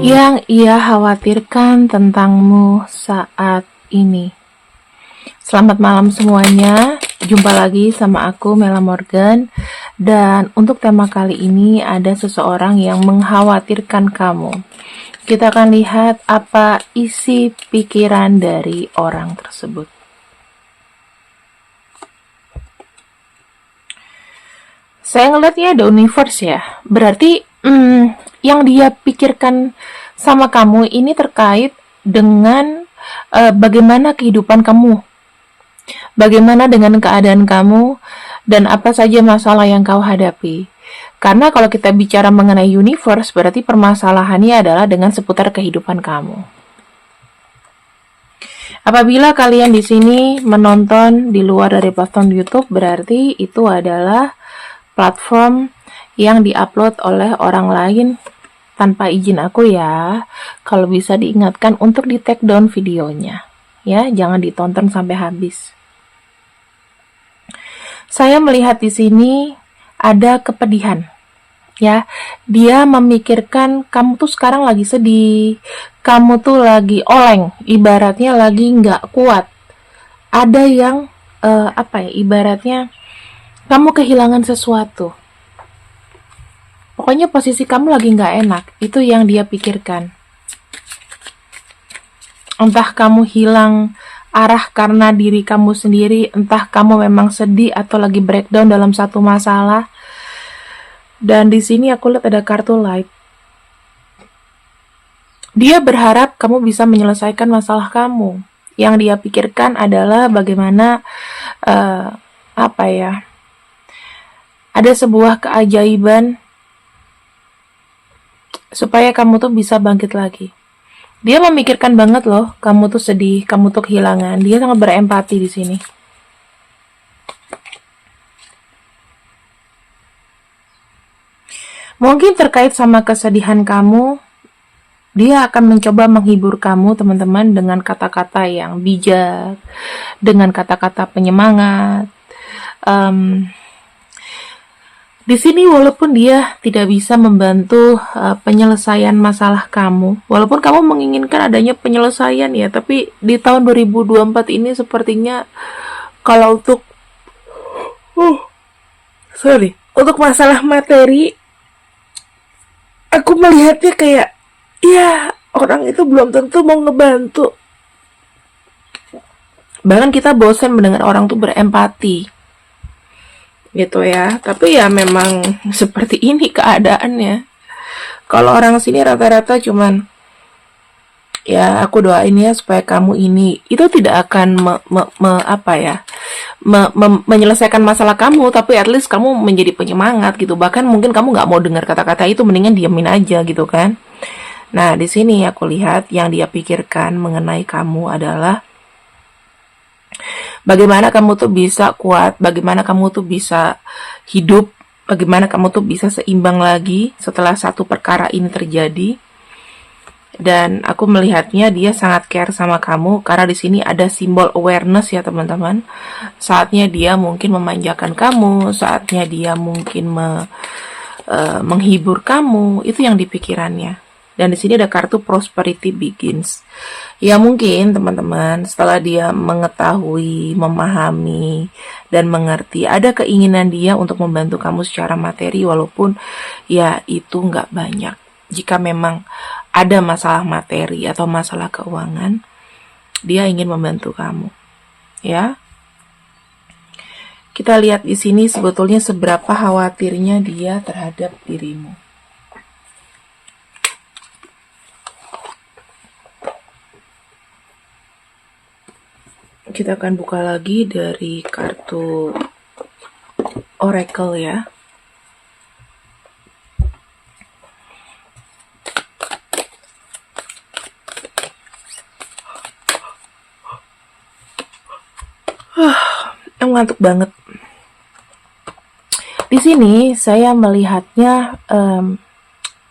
yang ia khawatirkan tentangmu saat ini. Selamat malam semuanya, jumpa lagi sama aku Mela Morgan. Dan untuk tema kali ini ada seseorang yang mengkhawatirkan kamu. Kita akan lihat apa isi pikiran dari orang tersebut. Saya ngeliatnya ada universe ya, berarti yang dia pikirkan sama kamu ini terkait dengan bagaimana kehidupan kamu, bagaimana dengan keadaan kamu, dan apa saja masalah yang kau hadapi. Karena kalau kita bicara mengenai universe, berarti permasalahannya adalah dengan seputar kehidupan kamu. Apabila kalian di sini menonton di luar dari platform YouTube, berarti itu adalah platform yang diupload oleh orang lain tanpa izin aku ya. Kalau bisa diingatkan untuk di take down videonya. Ya, jangan ditonton sampai habis. Saya melihat di sini ada kepedihan. Ya, dia memikirkan kamu tuh sekarang lagi sedih, kamu tuh lagi oleng, ibaratnya lagi nggak kuat. Ada yang ibaratnya kamu kehilangan sesuatu. Pokoknya posisi kamu lagi nggak enak, itu yang dia pikirkan. Entah kamu hilang arah karena diri kamu sendiri, entah kamu memang sedih atau lagi breakdown dalam satu masalah. Dan di sini aku lihat ada kartu light. Dia berharap kamu bisa menyelesaikan masalah kamu. Yang dia pikirkan adalah bagaimana ada sebuah keajaiban supaya kamu tuh bisa bangkit lagi. Dia memikirkan banget loh, kamu tuh sedih, kamu tuh kehilangan. Dia sangat berempati di sini. Mungkin terkait sama kesedihan kamu, dia akan mencoba menghibur kamu, teman-teman, dengan kata-kata yang bijak, dengan kata-kata penyemangat. Di sini walaupun dia tidak bisa membantu penyelesaian masalah kamu, walaupun kamu menginginkan adanya penyelesaian ya, tapi di tahun 2024 ini sepertinya kalau untuk untuk masalah materi, aku melihatnya kayak ya orang itu belum tentu mau ngebantu. Bahkan kita bosan mendengar orang tuh berempati gitu ya, tapi ya memang seperti ini keadaannya. Kalau orang sini rata-rata cuman ya aku doain ya supaya kamu ini itu tidak akan menyelesaikan masalah kamu, tapi at least kamu menjadi penyemangat gitu. Bahkan mungkin kamu nggak mau dengar kata-kata itu, mendingan diamin aja gitu kan. Nah di sini aku lihat yang dia pikirkan mengenai kamu adalah bagaimana kamu tuh bisa kuat, bagaimana kamu tuh bisa hidup, bagaimana kamu tuh bisa seimbang lagi setelah satu perkara ini terjadi. Dan aku melihatnya dia sangat care sama kamu karena di sini ada simbol awareness ya teman-teman. Saatnya dia mungkin memanjakan kamu, saatnya dia mungkin menghibur kamu, itu yang dipikirannya. Dan di sini ada kartu prosperity begins. Ya mungkin teman-teman setelah dia mengetahui, memahami, dan mengerti, ada keinginan dia untuk membantu kamu secara materi walaupun ya itu nggak banyak. Jika memang ada masalah materi atau masalah keuangan, dia ingin membantu kamu. Ya. Kita lihat di sini sebetulnya seberapa khawatirnya dia terhadap dirimu. Kita akan buka lagi dari kartu Oracle ya. Ngantuk banget. Di sini saya melihatnya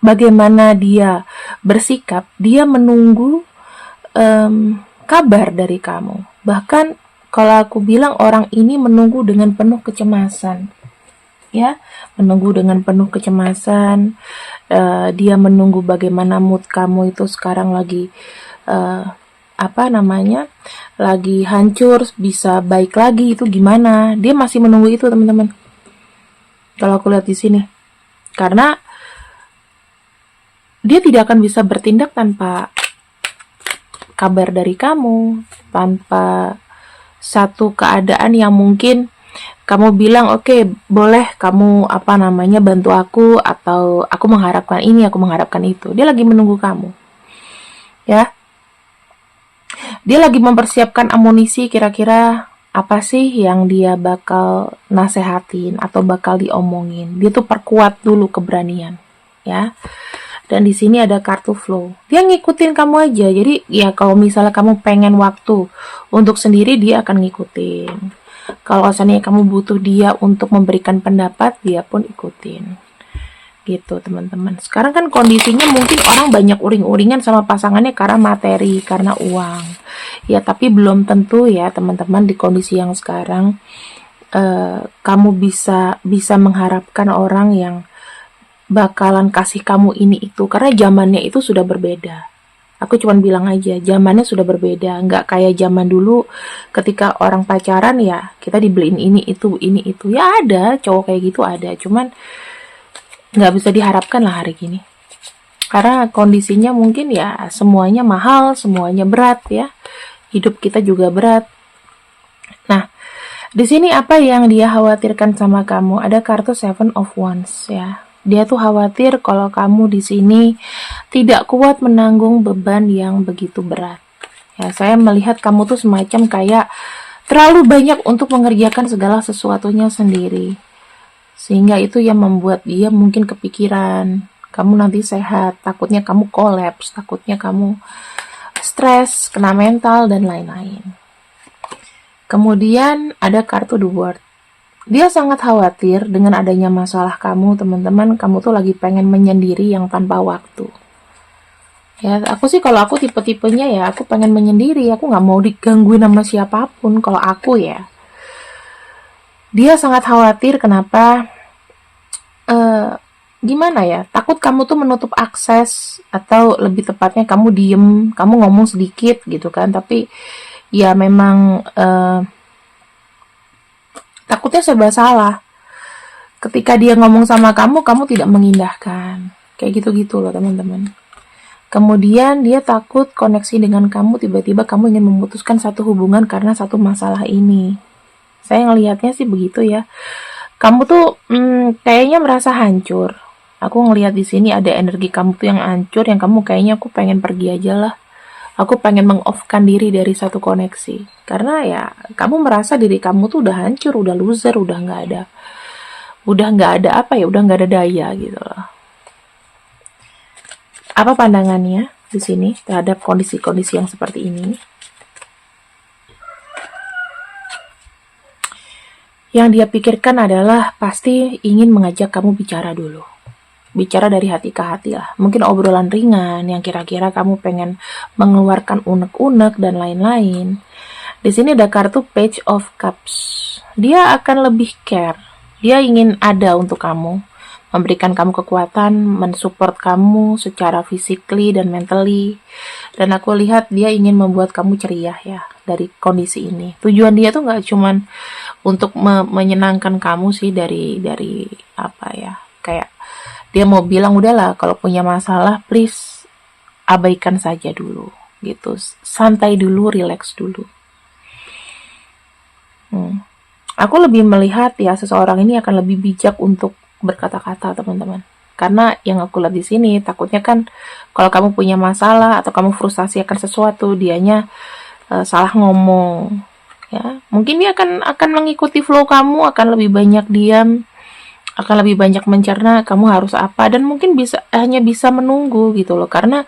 bagaimana dia bersikap. Dia menunggu kabar dari kamu. Bahkan kalau aku bilang orang ini menunggu dengan penuh kecemasan. Ya, menunggu dengan penuh kecemasan dia menunggu bagaimana mood kamu itu sekarang lagi eh, lagi hancur, bisa baik lagi, itu gimana. Dia masih menunggu itu, teman-teman, kalau aku lihat di sini. Karena dia tidak akan bisa bertindak tanpa kabar dari kamu, tanpa satu keadaan yang mungkin kamu bilang, oke, boleh kamu bantu aku, atau aku mengharapkan ini, aku mengharapkan itu. Dia lagi menunggu kamu, ya. Dia lagi mempersiapkan amunisi, kira-kira apa sih yang dia bakal nasehatin atau bakal diomongin. Dia tuh perkuat dulu keberanian, ya. Dan di sini ada kartu flow. Dia ngikutin kamu aja. Jadi ya kalau misalnya kamu pengen waktu untuk sendiri, dia akan ngikutin. Kalau seandainya kamu butuh dia untuk memberikan pendapat, dia pun ikutin. Gitu, teman-teman. Sekarang kan kondisinya mungkin orang banyak uring-uringan sama pasangannya karena materi, karena uang. Ya, tapi belum tentu ya, teman-teman, di kondisi yang sekarang kamu bisa mengharapkan orang yang bakalan kasih kamu ini itu, karena zamannya itu sudah berbeda. Aku cuma bilang aja, zamannya sudah berbeda, nggak kayak zaman dulu ketika orang pacaran ya kita dibeliin ini itu. Ya ada cowok kayak gitu, ada, cuman nggak bisa diharapkan lah hari gini. Karena kondisinya mungkin ya semuanya mahal, semuanya berat ya. Hidup kita juga berat. Nah, di sini apa yang dia khawatirkan sama kamu? Ada kartu Seven of Wands ya. Dia tuh khawatir kalau kamu di sini tidak kuat menanggung beban yang begitu berat. Ya, saya melihat kamu tuh semacam kayak terlalu banyak untuk mengerjakan segala sesuatunya sendiri. Sehingga itu yang membuat dia mungkin kepikiran, kamu nanti sehat, takutnya kamu kolaps, takutnya kamu stres, kena mental, dan lain-lain. Kemudian ada kartu The World. Dia sangat khawatir dengan adanya masalah kamu, teman-teman. Kamu tuh lagi pengen menyendiri yang tanpa waktu. Ya, aku sih kalau aku tipe-tipenya ya, aku pengen menyendiri. Aku nggak mau digangguin sama siapapun. Kalau aku ya, dia sangat khawatir. Kenapa? Gimana ya? Takut kamu tuh menutup akses, atau lebih tepatnya kamu diem, kamu ngomong sedikit gitu kan. Tapi ya memang takutnya serba salah. Ketika dia ngomong sama kamu tidak mengindahkan. Kayak gitu-gitu loh, teman-teman. Kemudian dia takut koneksi dengan kamu, tiba-tiba kamu ingin memutuskan satu hubungan karena satu masalah ini. Saya ngelihatnya sih begitu ya. Kamu tuh kayaknya merasa hancur. Aku ngelihat di sini ada energi kamu tuh yang hancur, yang kamu kayaknya aku pengen pergi aja lah. Aku pengen meng-off-kan diri dari satu koneksi. Karena ya, kamu merasa diri kamu tuh udah hancur, udah loser, udah nggak ada udah nggak ada daya gitu loh. Apa pandangannya di sini terhadap kondisi-kondisi yang seperti ini? Yang dia pikirkan adalah pasti ingin mengajak kamu bicara dulu. Bicara dari hati ke hati lah. Mungkin obrolan ringan yang kira-kira kamu pengen mengeluarkan unek-unek dan lain-lain. Di sini ada kartu Page of Cups. Dia akan lebih care. Dia ingin ada untuk kamu, memberikan kamu kekuatan, mensupport kamu secara physically dan mentally. Dan aku lihat dia ingin membuat kamu ceria ya dari kondisi ini. Tujuan dia tuh nggak cuman untuk menyenangkan kamu sih, dari apa ya, kayak dia mau bilang udahlah kalau punya masalah please abaikan saja dulu gitu, santai dulu, relax dulu. Aku lebih melihat ya seseorang ini akan lebih bijak untuk berkata-kata, teman-teman. Karena yang aku lihat di sini takutnya kan kalau kamu punya masalah atau kamu frustasi akan sesuatu, dianya salah ngomong. Ya, mungkin dia akan mengikuti flow kamu, akan lebih banyak diam, akan lebih banyak mencerna kamu harus apa, dan mungkin hanya bisa menunggu gitu loh. Karena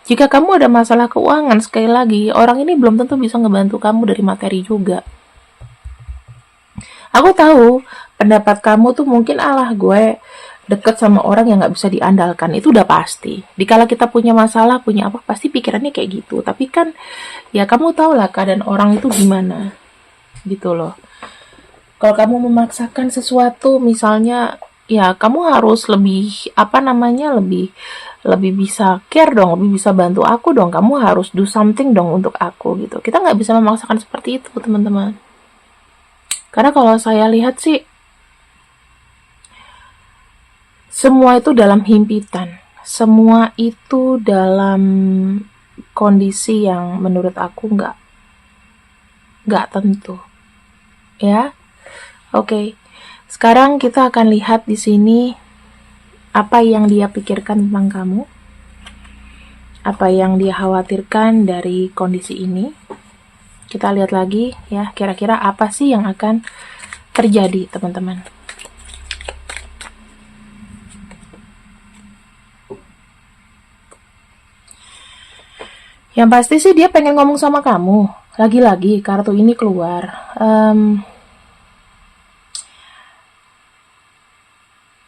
jika kamu ada masalah keuangan, sekali lagi orang ini belum tentu bisa ngebantu kamu dari materi juga. Aku tahu pendapat kamu tuh mungkin, alah gue deket sama orang yang gak bisa diandalkan. Itu udah pasti. Dikala kita punya masalah, punya apa, pasti pikirannya kayak gitu. Tapi kan ya kamu tahu lah keadaan orang itu gimana gitu loh. Kalau kamu memaksakan sesuatu, misalnya ya kamu harus lebih lebih bisa care dong, lebih bisa bantu aku dong, kamu harus do something dong untuk aku gitu. Kita nggak bisa memaksakan seperti itu teman-teman, karena kalau saya lihat sih semua itu dalam himpitan, semua itu dalam kondisi yang menurut aku nggak tentu ya. Oke. Sekarang kita akan lihat di sini apa yang dia pikirkan tentang kamu, apa yang dia khawatirkan dari kondisi ini. Kita lihat lagi ya, kira-kira apa sih yang akan terjadi, teman-teman. Yang pasti sih dia pengen ngomong sama kamu. Lagi-lagi kartu ini keluar.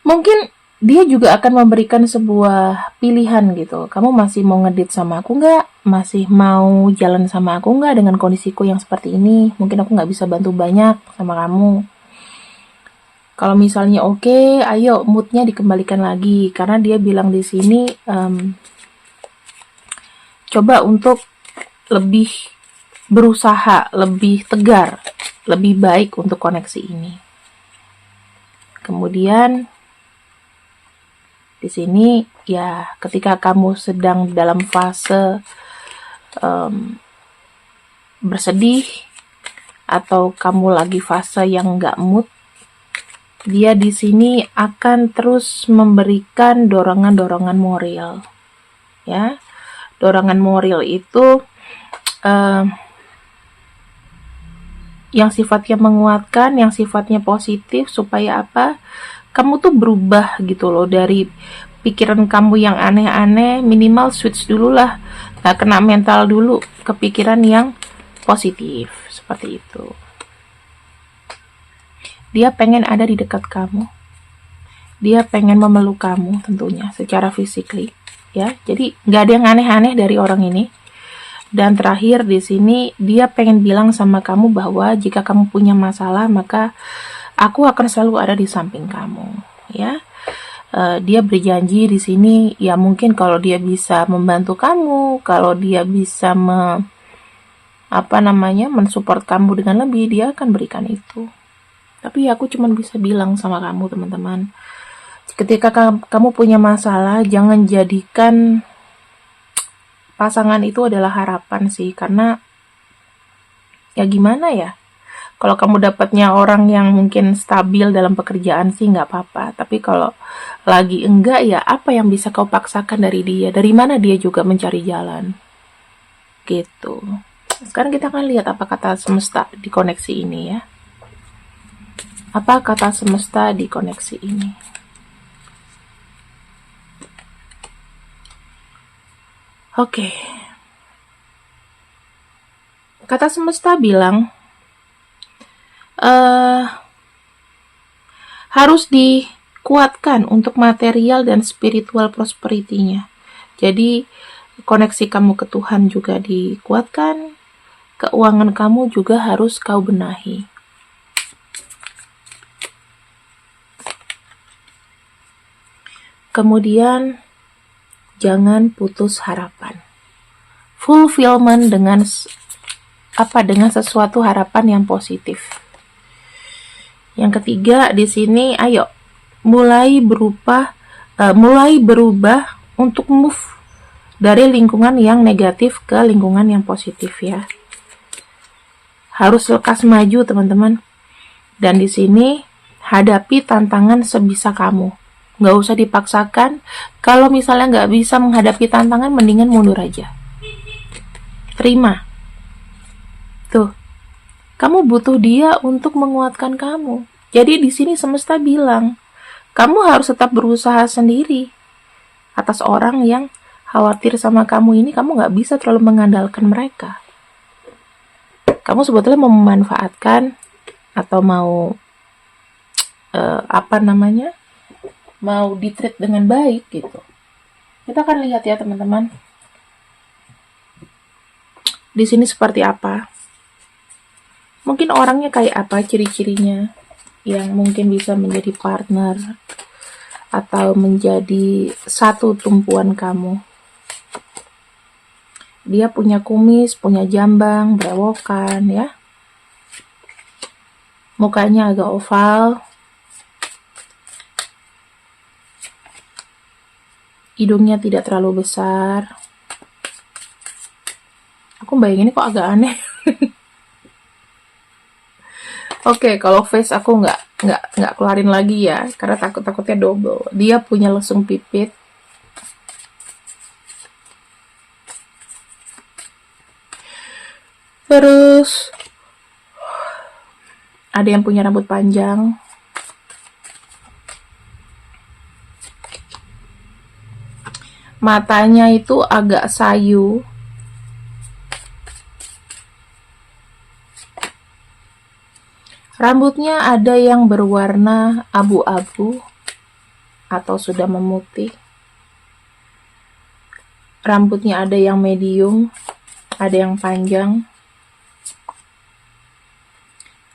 Mungkin dia juga akan memberikan sebuah pilihan gitu. Kamu masih mau ngedit sama aku nggak? Masih mau jalan sama aku nggak dengan kondisiku yang seperti ini? Mungkin aku nggak bisa bantu banyak sama kamu. Kalau misalnya oke, ayo moodnya dikembalikan lagi. Karena dia bilang di sini, coba untuk lebih berusaha, lebih tegar, lebih baik untuk koneksi ini. Kemudian di sini ya ketika kamu sedang dalam fase bersedih atau kamu lagi fase yang nggak mood, dia di sini akan terus memberikan dorongan-dorongan moral ya. Dorongan moral itu yang sifatnya menguatkan, yang sifatnya positif, supaya apa? Kamu tuh berubah gitu loh, dari pikiran kamu yang aneh-aneh, minimal switch dulu lah, nggak kena mental dulu, ke pikiran yang positif, seperti itu. Dia pengen ada di dekat kamu, dia pengen memeluk kamu tentunya, secara physically, ya. Jadi nggak ada yang aneh-aneh dari orang ini. Dan terakhir di sini dia pengen bilang sama kamu bahwa jika kamu punya masalah, maka aku akan selalu ada di samping kamu, ya. Dia berjanji di sini, ya mungkin kalau dia bisa membantu kamu, kalau dia bisa mensupport kamu dengan lebih, dia akan berikan itu. Tapi aku cuma bisa bilang sama kamu, teman-teman, ketika kamu punya masalah, jangan jadikan pasangan itu adalah harapan sih, karena ya gimana ya, kalau kamu dapatnya orang yang mungkin stabil dalam pekerjaan sih nggak apa-apa. Tapi kalau lagi enggak, ya apa yang bisa kau paksakan dari dia? Dari mana dia juga mencari jalan? Gitu. Sekarang kita akan lihat apa kata semesta di koneksi ini ya. Apa kata semesta di koneksi ini? Oke. Kata semesta bilang, harus dikuatkan untuk material dan spiritual prosperity-nya. Jadi koneksi kamu ke Tuhan juga dikuatkan, keuangan kamu juga harus kau benahi. Kemudian jangan putus harapan. Fulfillment dengan sesuatu harapan yang positif. Yang ketiga di sini, ayo mulai berubah untuk move dari lingkungan yang negatif ke lingkungan yang positif ya. Harus lekas maju, teman-teman. Dan di sini hadapi tantangan sebisa kamu. Nggak usah dipaksakan. Kalau misalnya nggak bisa menghadapi tantangan, mendingan mundur aja. Terima. Tuh. Kamu butuh dia untuk menguatkan kamu. Jadi di sini semesta bilang, kamu harus tetap berusaha sendiri. Atas orang yang khawatir sama kamu ini, kamu nggak bisa terlalu mengandalkan mereka. Kamu sebetulnya mau memanfaatkan atau mau mau ditreat dengan baik gitu. Kita akan lihat ya teman-teman. Di sini seperti apa? Mungkin orangnya kayak apa ciri-cirinya yang mungkin bisa menjadi partner. atau menjadi satu tumpuan kamu. Dia punya kumis, punya jambang, berewokan ya. Mukanya agak oval. Hidungnya tidak terlalu besar. Aku bayanginnya kok agak aneh. Oke, kalau face aku nggak keluarin lagi ya, karena takutnya double. Dia punya lesung pipit. Terus ada yang punya rambut panjang. Matanya itu agak sayu. Rambutnya ada yang berwarna abu-abu atau sudah memutih. Rambutnya ada yang medium, ada yang panjang.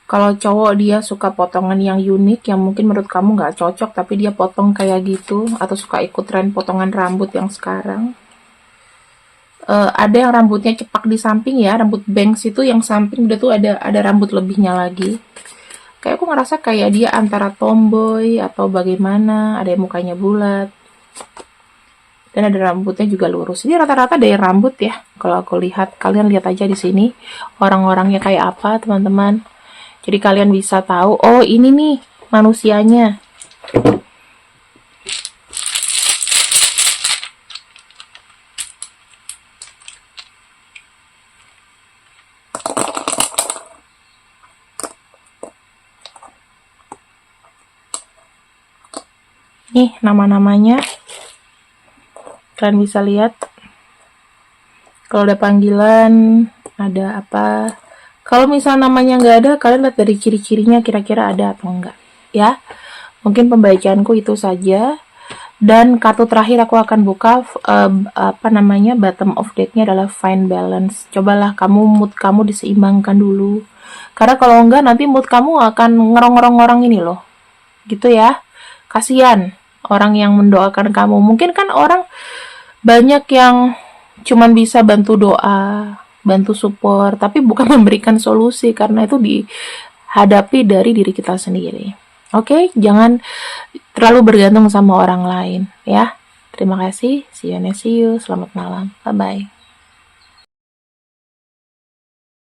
Kalau cowok dia suka potongan yang unik, yang mungkin menurut kamu nggak cocok, tapi dia potong kayak gitu, atau suka ikut tren potongan rambut yang sekarang. Ada yang rambutnya cepak di samping ya, rambut bangs itu yang samping udah tuh ada rambut lebihnya lagi. Kayak aku ngerasa kayak dia antara tomboy atau bagaimana, ada yang mukanya bulat. Dan ada rambutnya juga lurus. Ini rata-rata dari rambut ya. Kalau aku lihat, kalian lihat aja di sini orang-orangnya kayak apa, teman-teman. Jadi kalian bisa tahu, oh ini nih manusianya. Nih nama-namanya. Kalian bisa lihat. Kalau ada panggilan, ada apa. Kalau misalnya namanya nggak ada, kalian lihat dari ciri-cirinya kira-kira ada atau enggak. Ya, mungkin pembacaanku itu saja. Dan kartu terakhir aku akan buka, bottom of deck-nya adalah find balance. Cobalah mood kamu diseimbangkan dulu. Karena kalau enggak, nanti mood kamu akan ngerong-ngerong ini loh. Gitu ya. Kasian orang yang mendoakan kamu. Mungkin kan orang banyak yang cuman bisa bantu doa, bantu support, tapi bukan memberikan solusi, karena itu dihadapi dari diri kita sendiri. Oke, jangan terlalu bergantung sama orang lain ya. Terima kasih, see you next see you, selamat malam, bye-bye.